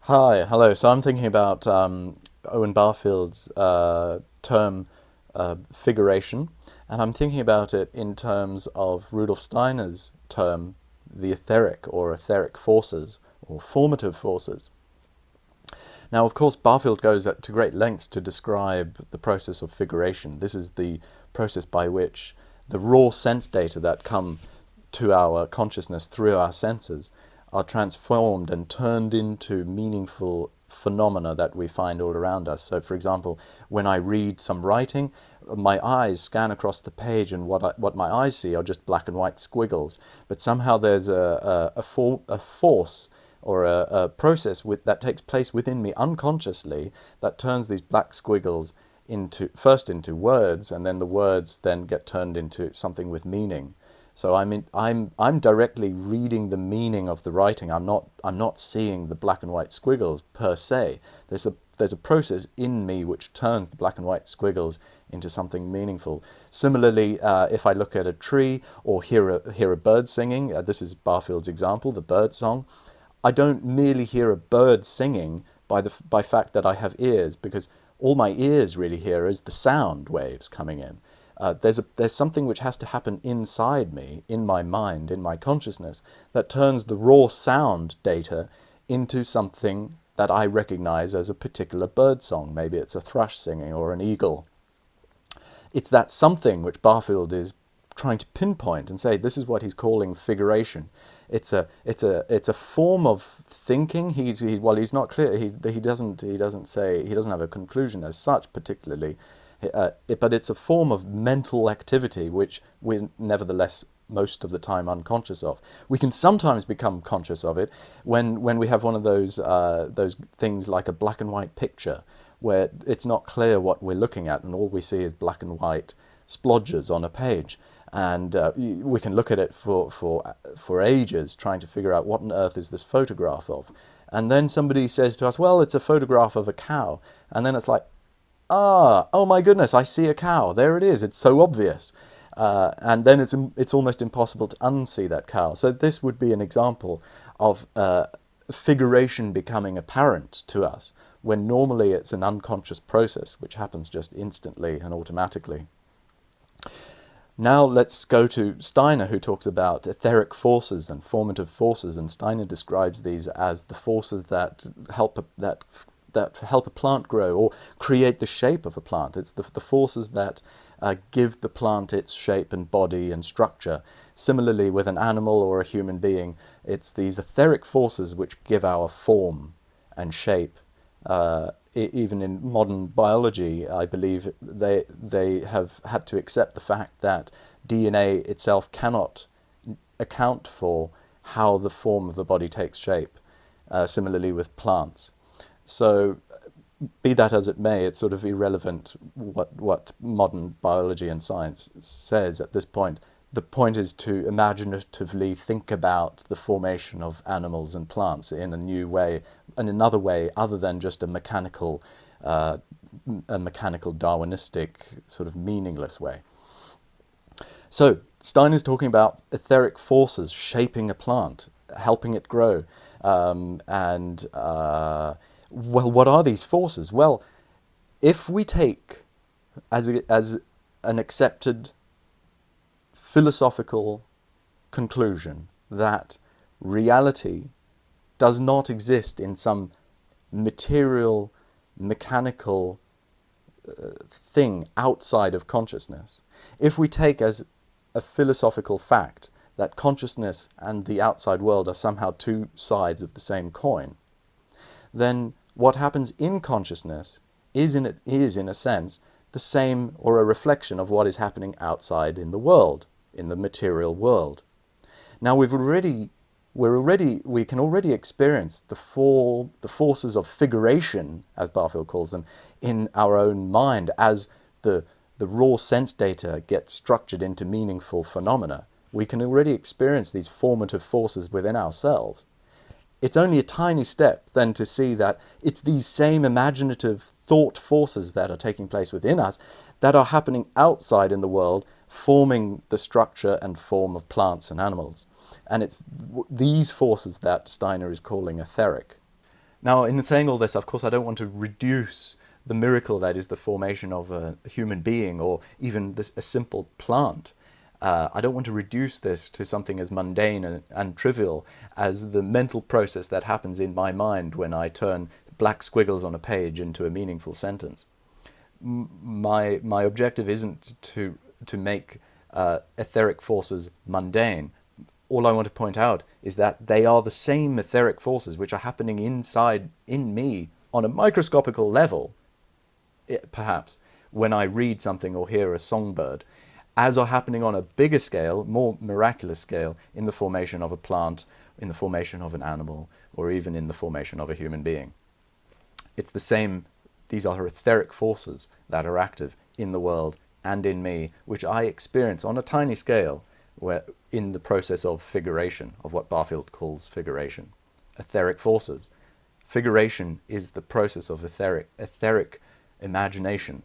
Hi, hello. So I'm thinking about Owen Barfield's term figuration, and I'm thinking about it in terms of Rudolf Steiner's term, the etheric or etheric forces or formative forces. Now, of course, Barfield goes to great lengths to describe the process of figuration. This is the process by which the raw sense data that come to our consciousness through our senses are transformed and turned into meaningful phenomena that we find all around us. So, for example, when I read some writing, my eyes scan across the page, and what my eyes see are just black and white squiggles. But somehow there's a force or a process that takes place within me unconsciously that turns these black squiggles into words, and then the words then get turned into something with meaning. So I'm directly reading the meaning of the writing. I'm not seeing the black and white squiggles per se. There's a process in me which turns the black and white squiggles into something meaningful. Similarly, if I look at a tree or hear a bird singing, this is Barfield's example, the bird song. I don't merely hear a bird singing by fact that I have ears, because all my ears really hear is the sound waves coming in. There's something which has to happen inside me, in my mind, in my consciousness, that turns the raw sound data into something that I recognize as a particular bird song. Maybe it's a thrush singing or an eagle. It's that something which Barfield is trying to pinpoint and say this is what he's calling figuration. It's a form of thinking. He's not clear. He doesn't say, he doesn't have a conclusion as such particularly, but it's a form of mental activity which we're nevertheless most of the time unconscious of. We can sometimes become conscious of it when we have one of those things like a black and white picture, where it's not clear what we're looking at and all we see is black and white splodges on a page. And we can look at it for ages trying to figure out what on earth is this photograph of. And then somebody says to us, well, it's a photograph of a cow. And then it's like, oh my goodness, I see a cow. There it is. It's so obvious. And then it's almost impossible to unsee that cow. So this would be an example of figuration becoming apparent to us, when normally it's an unconscious process which happens just instantly and automatically. Now let's go to Steiner, who talks about etheric forces and formative forces, and Steiner describes these as the forces that help a plant grow or create the shape of a plant. It's the forces that give the plant its shape and body and structure. Similarly, with an animal or a human being, it's these etheric forces which give our form and shape. Even in modern biology, I believe they have had to accept the fact that DNA itself cannot account for how the form of the body takes shape. Similarly with plants. So, be that as it may, it's sort of irrelevant what modern biology and science says at this point. The point is to imaginatively think about the formation of animals and plants in a new way, and another way other than just a mechanical Darwinistic sort of meaningless way. So Stein is talking about etheric forces shaping a plant, helping it grow, well, what are these forces? Well, if we take as an accepted philosophical conclusion that reality does not exist in some material, mechanical thing outside of consciousness, if we take as a philosophical fact that consciousness and the outside world are somehow two sides of the same coin, then what happens in consciousness is in a sense the same, or a reflection of what is happening outside in the world, in the material world. Now we can already experience the forces of figuration, as Barfield calls them, in our own mind as the raw sense data get structured into meaningful phenomena. We can already experience these formative forces within ourselves. It's only a tiny step then to see that it's these same imaginative thought forces that are taking place within us that are happening outside in the world, forming the structure and form of plants and animals. And it's these forces that Steiner is calling etheric. Now, in saying all this, of course, I don't want to reduce the miracle that is the formation of a human being or even a simple plant. I don't want to reduce this to something as mundane and trivial as the mental process that happens in my mind when I turn black squiggles on a page into a meaningful sentence. My objective isn't to make etheric forces mundane. All I want to point out is that they are the same etheric forces which are happening inside in me on a microscopical level, perhaps, when I read something or hear a songbird, as are happening on a bigger scale, more miraculous scale, in the formation of a plant, in the formation of an animal, or even in the formation of a human being. It's the same. These are etheric forces that are active in the world and in me, which I experience on a tiny scale, where in the process of figuration, of what Barfield calls figuration. Etheric forces. Figuration is the process of etheric imagination,